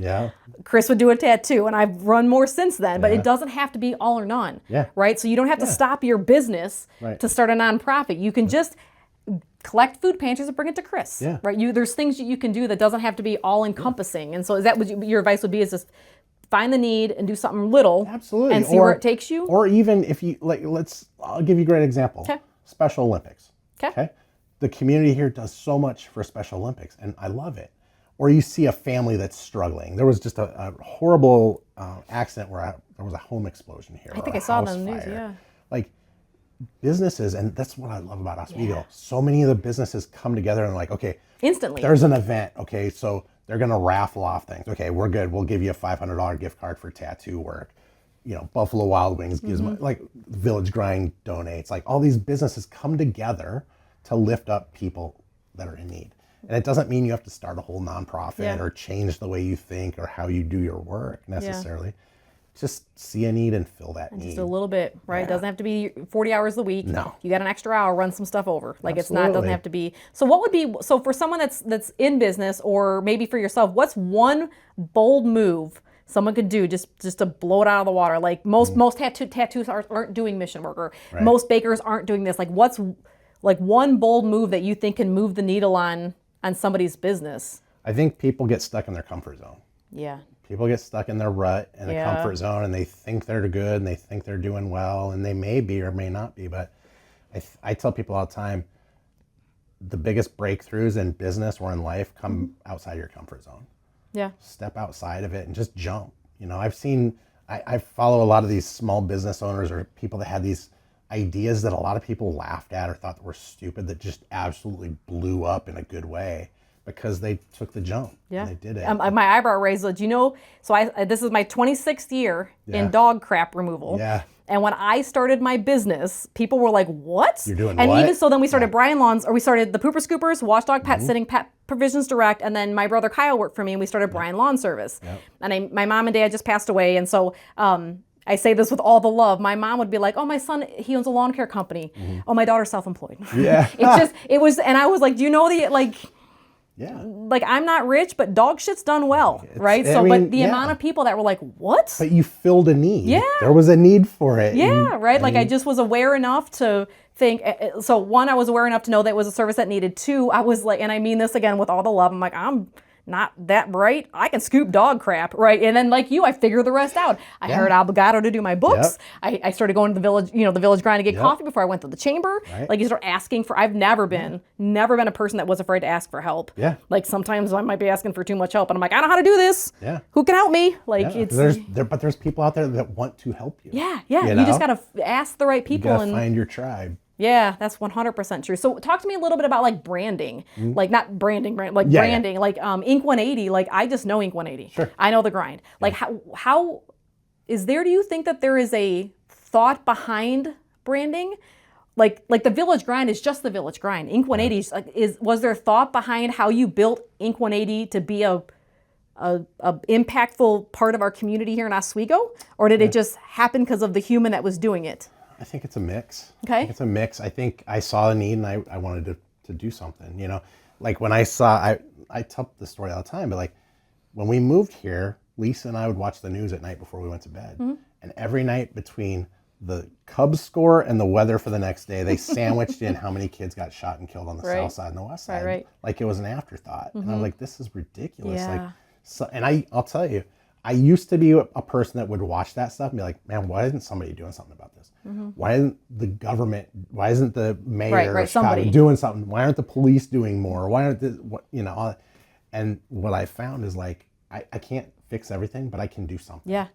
Chris would do a tattoo. And I've run more since then, but it doesn't have to be all or none. Yeah. Right? So you don't have to stop your business to start a nonprofit. You can just collect food pantries and bring it to Chris. Yeah. Right? There's things that you can do that doesn't have to be all encompassing. And so is that what your advice would be, is just find the need and do something little. Absolutely. And see where it takes you? Or even if you, I'll give you a great example. Okay. Special Olympics. Okay. The community here does so much for Special Olympics, and I love it. Or you see a family that's struggling. There was just a horrible accident where there was a home explosion here. I think I saw it on the news, yeah. Like businesses, and that's what I love about Oswego. So many of the businesses come together and like, okay, Instantly. there's an event. Okay, so They're going to raffle off things. Okay, we're good. We'll give you a $500 gift card for tattoo work. You know, Buffalo Wild Wings gives like Village Grind donates. Like all these businesses come together to lift up people that are in need. And it doesn't mean you have to start a whole nonprofit or change the way you think or how you do your work necessarily. Yeah. Just see a need and fill that need. Just a little bit, right? It doesn't have to be 40 hours a week. No. You got an extra hour, run some stuff over. Like Absolutely. It doesn't have to be. So what would be, so for someone that's in business or maybe for yourself, what's one bold move someone could do just to blow it out of the water? Like most tattoos aren't doing mission work, or most bakers aren't doing this. Like what's like one bold move that you think can move the needle on somebody's business? I think people get stuck in their comfort zone. Yeah. People get stuck in their rut and a comfort zone, and they think they're good and they think they're doing well, and they may be or may not be. But I tell people all the time, the biggest breakthroughs in business or in life come outside your comfort zone. Yeah. Step outside of it and just jump. You know, I follow a lot of these small business owners or people that had these ideas that a lot of people laughed at or thought were stupid that just absolutely blew up in a good way. Because they took the jump. Yeah, and they did it. My eyebrow raised. Do you know? So this is my 26th year in dog crap removal. Yeah. And when I started my business, people were like, "What? You're doing and what?" And even so, then we started Brian Lawns, or we started the Pooper Scoopers, Watchdog Pet Sitting, Pet Provisions Direct, and then my brother Kyle worked for me, and we started Brian Lawn Service. Yep. And my mom and dad just passed away, and so. I say this with all the love. My mom would be like, "Oh, my son, he owns a lawn care company. Oh, my daughter's self-employed." Yeah. it was, and I was like, "Do you know Yeah. Like I'm not rich, but dog shit's done well, right?" So, but the amount of people that were like, "What?" But you filled a need. Yeah. There was a need for it. Yeah, right. Like I just was aware enough to think. So one, I was aware enough to know that it was a service that needed. Two, I was like, and I mean this again with all the love. I'm like, I'm not that bright. I can scoop dog crap, right? And then like you, I figured the rest out. I hired Obligado to do my books. Yep. I started going to the Village Grind to get coffee before I went to the chamber. Right. Like you start asking for, I've never been a person that was afraid to ask for help. Yeah. Like sometimes I might be asking for too much help and I'm like, I know how to do this. Yeah. Who can help me? Like but there's people out there that want to help you. Yeah. Yeah. You just got to ask the right people. You got to find your tribe. Yeah, that's 100% true. So talk to me a little bit about like branding, like not branding, like branding, like Inc. 180. Like I just know Inc. 180. Sure. I know the grind. Like how is there? Do you think that there is a thought behind branding? Like the Village Grind is just the Village Grind. Inc. 180 was there thought behind how you built Inc. 180 to be a impactful part of our community here in Oswego, or did it just happen because of the human that was doing it? I think it's a mix. Okay. I think it's a mix. I think I saw a need and I wanted to do something, you know, like when I tell the story all the time, but like when we moved here, Lisa and I would watch the news at night before we went to bed. Mm-hmm. And every night between the Cubs score and the weather for the next day, they sandwiched in how many kids got shot and killed on the south side and the west side. Like it was an afterthought. Mm-hmm. And I was like, this is ridiculous. Yeah. Like, so, and I'll tell you, I used to be a person that would watch that stuff and be like, man, why isn't somebody doing something about this? Mm-hmm. Why isn't the government, why isn't the mayor of Chicago doing something? Why aren't the police doing more? Why aren't and what I found is like, I can't fix everything, but I can do something. Yeah.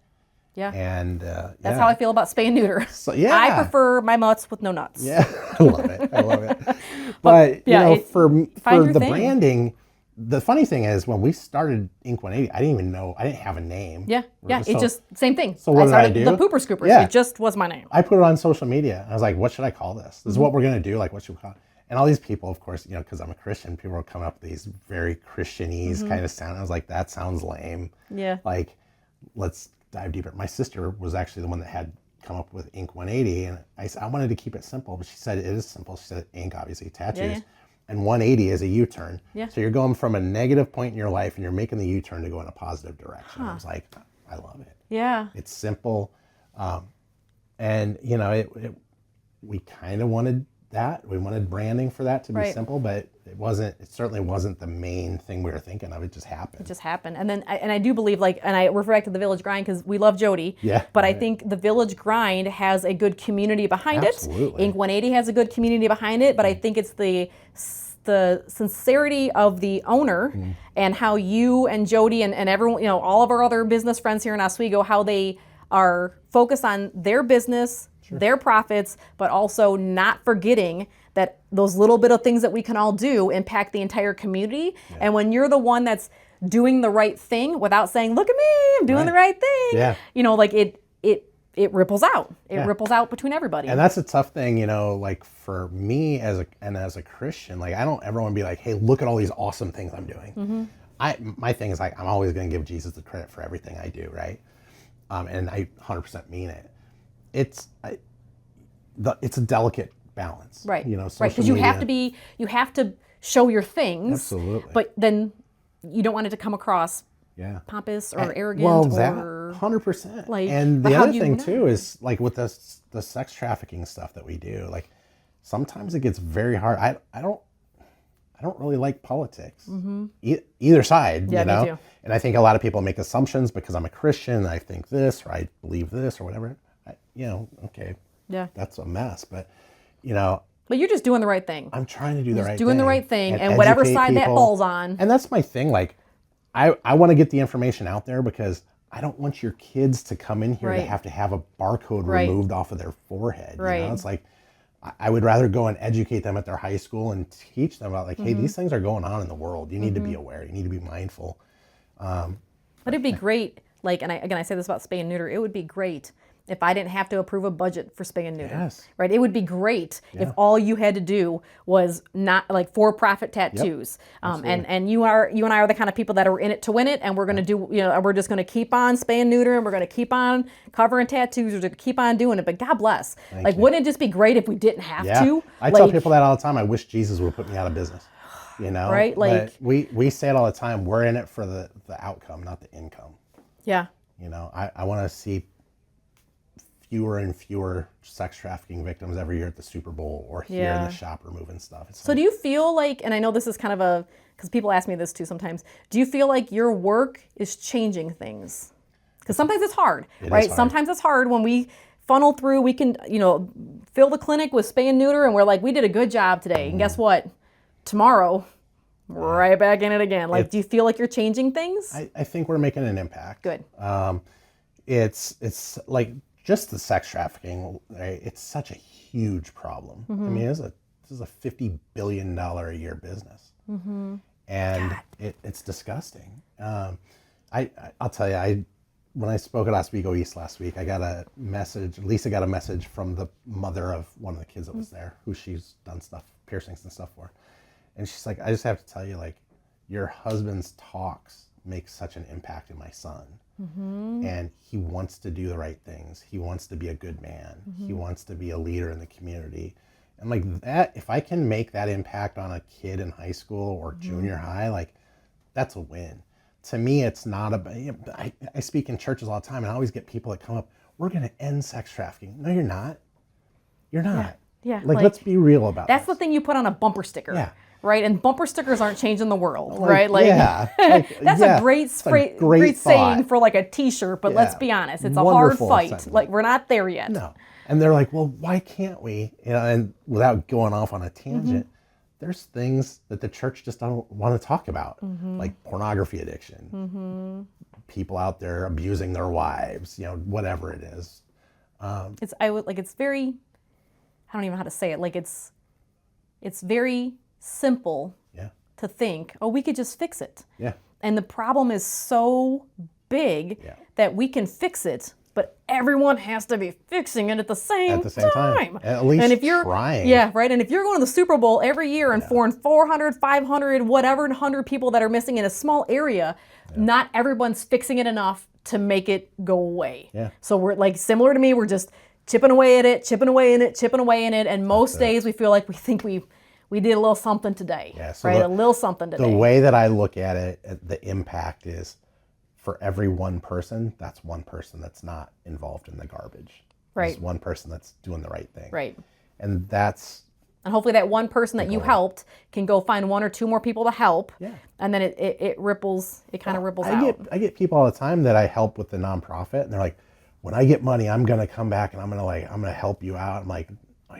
Yeah. And that's how I feel about spay and neuter. So, yeah. I prefer my mutts with no nuts. Yeah. I love it. But you know, for the branding, the funny thing is, when we started Inc. 180, I didn't have a name. Yeah, it just, same thing. So what did I do? The Pooper Scoopers, it just was my name. I put it on social media. I was like, what should I call this? This is what we're going to do. Like, what should we call it? And all these people, of course, you know, because I'm a Christian, people were coming up with these very Christianese kind of sound. I was like, that sounds lame. Yeah. Like, let's dive deeper. My sister was actually the one that had come up with Inc. 180. And I wanted to keep it simple, but she said it is simple. She said Inc. obviously, tattoos. Yeah. And 180 is a U-turn. Yeah. So you're going from a negative point in your life and you're making the U-turn to go in a positive direction. I was like, I love it. Yeah. It's simple. And, you know, we kind of wanted that. We wanted branding for that to be simple, but it certainly wasn't the main thing we were thinking of. It just happened. It just happened. And then, I do believe, like, and I refer back to the Village Grind because we love Jody. Yeah. But I think the Village Grind has a good community behind it. Inc. 180 has a good community behind it, but I think it's the sincerity of the owner and how you and Jody and everyone, you know, all of our other business friends here in Oswego, how they are focused on their business, their profits, but also not forgetting that those little bit of things that we can all do impact the entire community. Yeah. And when you're the one that's doing the right thing without saying, look at me, I'm doing the right thing. Yeah. You know, like it ripples out. It ripples out between everybody. And that's a tough thing, you know, like for me as a Christian, like I don't ever want to be like, hey, look at all these awesome things I'm doing. My thing is like, I'm always going to give Jesus the credit for everything I do, right? And I 100% mean it. It's a delicate balance, right? You know, right? Because you have to show your things, absolutely, but then you don't want it to come across pompous or arrogant. That or 100%. like. And the other thing too is like with the sex trafficking stuff that we do, like sometimes it gets very hard. I don't really like politics, either side, you know. Me too. And I think a lot of people make assumptions because I'm a Christian. I think this, or I believe this, or whatever. Okay, that's a mess. But you know, but you're just doing the right thing. I'm trying to do the right thing. Doing the right thing, and whatever side that falls on. And that's my thing. Like, I want to get the information out there because I don't want your kids to come in here to have a barcode removed off of their forehead. Right. You know? It's like, I would rather go and educate them at their high school and teach them about like, hey, these things are going on in the world. You need to be aware. You need to be mindful. But it'd be great. Like, and I say this about spay and neuter. It would be great if I didn't have to approve a budget for spay and neuter. Yes. Right? It would be great if all you had to do was not like for-profit tattoos. And you and I are the kind of people that are in it to win it, and we're going to do, you know, we're just going to keep on spay and neuter, and we're going to keep on covering tattoos, we're going to keep on doing it. But God bless. Wouldn't it just be great if we didn't have to? I tell people that all the time. I wish Jesus would put me out of business. You know? Right? Like, but we say it all the time. We're in it for the outcome, not the income. Yeah. You know, I want to see fewer and fewer sex trafficking victims every year at the Super Bowl or here in the shop removing stuff. So do you feel like, and I know this is kind of because people ask me this too sometimes, do you feel like your work is changing things? Because sometimes it's hard, right? Sometimes it's hard when we funnel through, we can, you know, fill the clinic with spay and neuter and we're like, we did a good job today. And guess what? Tomorrow, right back in it again. Like, do you feel like you're changing things? I think we're making an impact. Good. It's like, just the sex trafficking, right? It's such a huge problem. I mean, this is a $50 billion a year business, and it's disgusting. I'll tell you, when I spoke at Oswego East last week, I got a message. Lisa got a message from the mother of one of the kids that was there, who she's done piercings and stuff for, and she's like, I just have to tell you, like, your husband's talks make such an impact in my son. And he wants to do the right things. He wants to be a good man. He wants to be a leader in the community. And like that, if I can make that impact on a kid in high school or junior high, like that's a win. To me, it's not I speak in churches all the time and I always get people that come up, we're going to end sex trafficking. No, you're not. You're not. Yeah. Like let's be real about that's this. The thing you put on a bumper sticker. Yeah. Right, and bumper stickers aren't changing the world, right? Like, that's a great saying for like a T-shirt. But let's be honest, it's a hard fight. Sentiment. Like we're not there yet. No, and they're like, well, why can't we? You know, and without going off on a tangent, there's things that the church just don't want to talk about, like pornography addiction, people out there abusing their wives, you know, whatever it is. It's very, I don't even know how to say it. Like it's very simple to think, oh, we could just fix it. Yeah. And the problem is so big that we can fix it, but everyone has to be fixing it at the same time. At least and if you're trying. Yeah, right. And if you're going to the Super Bowl every year and 400, 500, whatever 100 people that are missing in a small area, not everyone's fixing it enough to make it go away. Yeah. So we're like, similar to me, we're just chipping away at it, chipping away in it. And most days we feel like we think we did a little something today, right? A little something today. The way that I look at it, the impact is for every one person, that's one person that's not involved in the garbage. Right. There's one person that's doing the right thing. Right. And hopefully that one person that you helped can go find one or two more people to help. Yeah. And then it ripples, it kind of ripples out. I get people all the time that I help with the nonprofit and they're like, when I get money, I'm going to come back and I'm going to help you out. I'm like,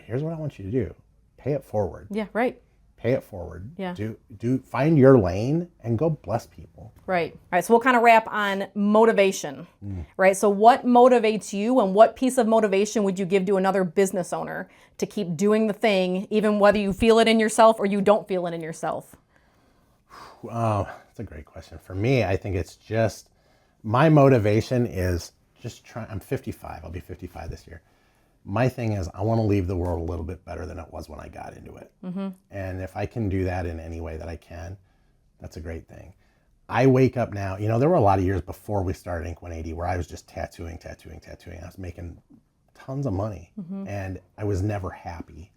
here's what I want you to do. Pay it forward. Yeah, right. Pay it forward. Yeah. Do find your lane and go bless people. Right. All right. So we'll kind of wrap on motivation. Right. So what motivates you, and what piece of motivation would you give to another business owner to keep doing the thing, even whether you feel it in yourself or you don't feel it in yourself? Oh, that's a great question. For me, I think it's just my motivation is just trying. I'm 55. I'll be 55 this year. My thing is I want to leave the world a little bit better than it was when I got into it. And if I can do that in any way that I can, that's a great thing. I wake up now, there were a lot of years before we started Inc. 180 where I was just tattooing. I was making tons of money and I was never happy.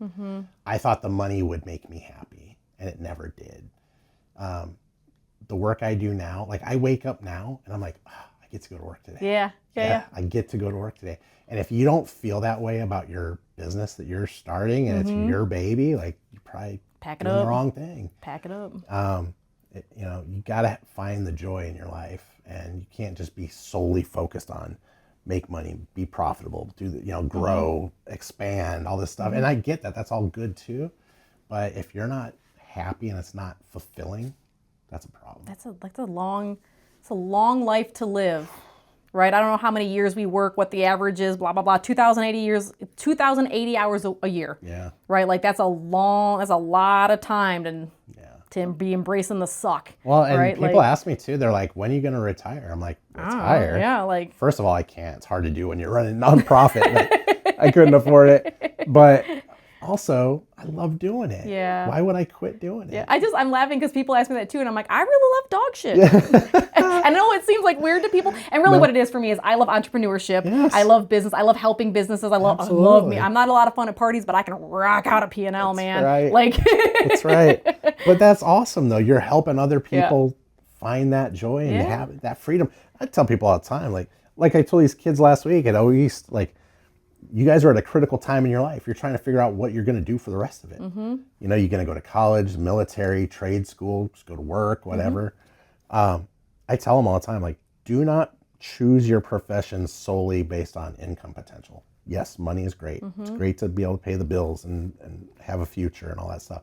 I thought the money would make me happy and it never did. The work I do now, like I wake up now and I'm like, oh, I get to go to work today. Yeah. I get to go to work today. And if you don't feel that way about your business that you're starting and it's your baby, like you probably Pack it doing up. the wrong thing. Pack it up. You got to find the joy in your life and you can't just be solely focused on make money, be profitable, grow, expand, all this stuff. And I get that. That's all good too. But if you're not happy and it's not fulfilling, that's a problem. It's a long life to live, right? I don't know how many years we work, what the average is, blah, blah, blah. 2,080 hours a year. Yeah. Right? Like that's a lot of time to be embracing the suck. Well, and right? people ask me too, they're like, when are you going to retire? I'm like, retire? Yeah, like. First of all, I can't. It's hard to do when you're running a nonprofit. Like, I couldn't afford it. But also, I love doing it. Yeah. Why would I quit doing it? Yeah, I'm laughing because people ask me that too, and I'm like, I really love dog shit. I know it seems like weird to people, and really what it is for me is I love entrepreneurship. Yes. I love business. I love helping businesses. I love me. I'm not a lot of fun at parties, but I can rock out a P&L, man. Right. Like That's right. But that's awesome, though. You're helping other people find that joy and have that freedom. I tell people all the time, like I told these kids last week at OEast, like, you guys are at a critical time in your life. You're trying to figure out what you're going to do for the rest of it. You're going to go to college, military, trade school, just go to work, whatever. I tell them all the time, like, do not choose your profession solely based on income potential. Yes, money is great. It's great to be able to pay the bills and have a future and all that stuff.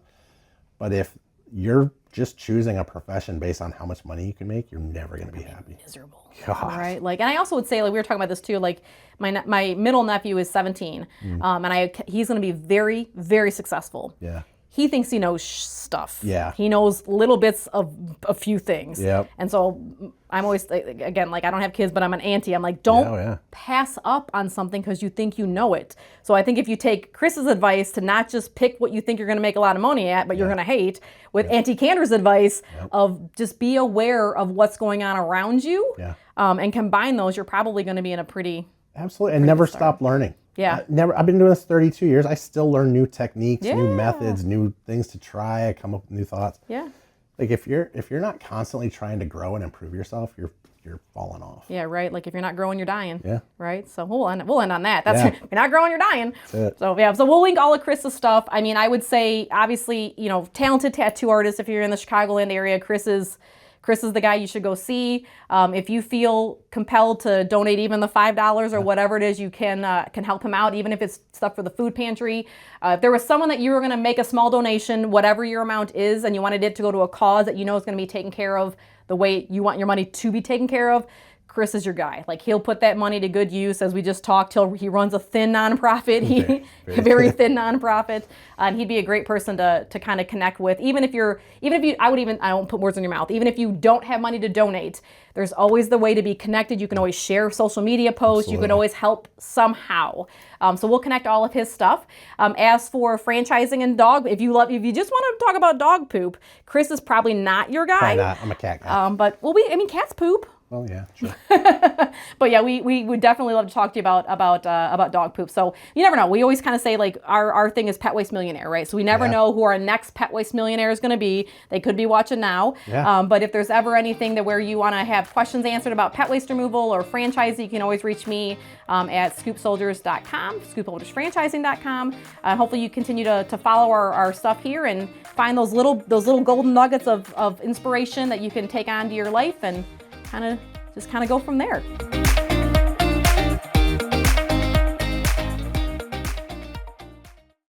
But if you're just choosing a profession based on how much money you can make, you're never going to be happy. Miserable. God. Right? Like, and I also would say, like, we were talking about this too, like, my middle nephew is 17, and he's going to be very, very successful. Yeah. He thinks he knows stuff. Yeah. He knows little bits of a few things. Yep. And so I'm always, again, like I don't have kids, but I'm an auntie. I'm like, don't pass up on something because you think you know it. So I think if you take Chris's advice to not just pick what you think you're going to make a lot of money at, but you're going to hate, with Auntie Kandra's advice of just be aware of what's going on around you and combine those, you're probably going to be in a pretty... Absolutely. And never stop learning. Yeah. I've been doing this 32 years. I still learn new techniques, new methods, new things to try. I come up with new thoughts. Yeah. Like if you're not constantly trying to grow and improve yourself, you're falling off. Yeah, right. Like if you're not growing, you're dying. Yeah. Right. So we'll end on that. That's if you're not growing, you're dying. That's it. So yeah. So we'll link all of Chris's stuff. I mean, I would say obviously, talented tattoo artist. If you're in the Chicagoland area, Chris is the guy you should go see. If you feel compelled to donate even the $5 or whatever it is, you can help him out, even if it's stuff for the food pantry. If there was someone that you were going to make a small donation, whatever your amount is, and you wanted it to go to a cause that you know is going to be taken care of the way you want your money to be taken care of, Chris is your guy. Like he'll put that money to good use, as we just talked. He runs a thin nonprofit, very thin nonprofit, and he'd be a great person to kind of connect with. I don't put words in your mouth. Even if you don't have money to donate, there's always the way to be connected. You can always share social media posts. Absolutely. You can always help somehow. So we'll connect all of his stuff. As for franchising and dog, if you just want to talk about dog poop, Chris is probably not your guy. Probably not. I'm a cat guy. But cats poop. Oh yeah, sure. But yeah, we would definitely love to talk to you about dog poop. So you never know. We always kind of say like our thing is Pet Waste Millionaire, right? So we never know who our next Pet Waste Millionaire is going to be. They could be watching now. Yeah. But if there's ever anything where you want to have questions answered about pet waste removal or franchising, you can always reach me at scoopsoldiers.com, scoopsoldiersfranchising.com. Hopefully you continue to follow our stuff here and find those little golden nuggets of inspiration that you can take on to your life and kind of go from there.